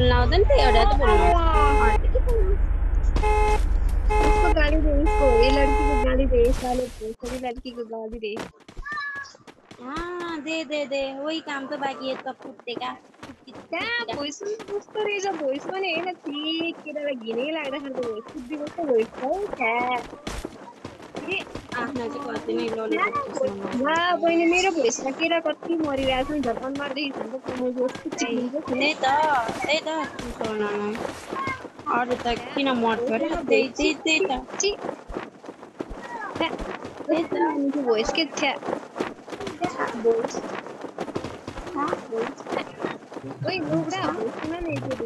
बोलना होता है ना एउटा तो बोलना इसको गाली दे, इसको, ये लड़की को गाली दे, इस वाले को, सभी लड़की को गाली दे। हाँ दे वही काम तो बाकी है तब कुत्ते का क्या भोइस कस्तो रहेछ भोइस पनि होइन ठीक केटालाई घिनै लाग्दा खालको भोइस कुद्दी कस्तो भोइस हौ क्या आफ्ना चाहिँ गर्दैन है क्या ललिपप भोइस वा बहिनी मेरो भोइसमा केटा कति मरिरहेको छ नि झन् अनुहारदेखि झन् त कमल यस्तो चिक्लिन्छ छैन त्यही त सुनाउन अरू त किन मर्छ र त्यही त भोइस के थ्या भोइस ओइ लोब्रा भोइस सुन न एकचोटि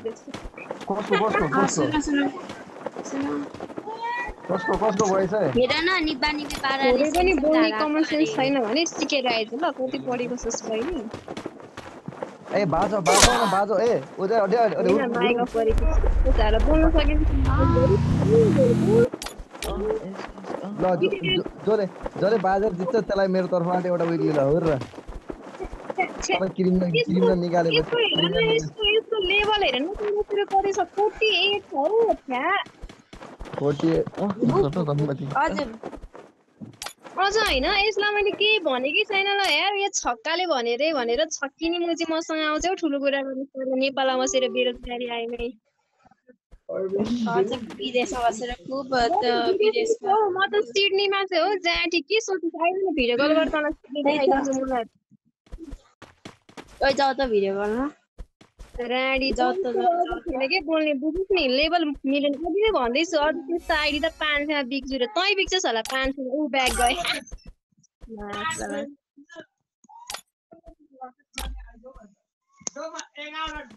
कसको भोइस है हेर न निब्बा निब्बी पारा थोरै पनि बोल्ने कमन सेन्स छैन भने सिकेर आइज ल कति पढेको छस् बहिनी ए बाजो न बाजो ए उदे होइन माइक अफ गरेको छु सारा बोल्न सकेन ल जसले बाजेर जित्छ त्यसलाई मेरो तर्फबाट एउटा उयो ल हो र क्रिम निकालेपछि यसको लेभल हेर न तिमीतिर गरेछ 48 हौ थ्या 48 हजुर अझ होइन यसलाई मैले केही भनेकै छैन ल यार यो छक्काले भनेरै भनेर छक्किने मुजी मसँग आउँछ ठुलो कुरा गर्नु नेपालमा बसेर बेरोजगारी आएमै विदेशमा बसेर खुब विदेशमा म त सिडनीमा चाहिँ हो जहाँ के सोच्छु आइदिनु भिडियो कल गर्दा देखाइदिन्छु मलाई ओइ जाऊ त भिडियो कलमा राडी छैन के बोल्ने बुझिस् नि लेभल मिलेन अघि नै भन्दैछु अझ त्यस्तो आइडी त 500मा बिक्छु रे तै बिक्छस् होला 500 ऊ ब्याग गए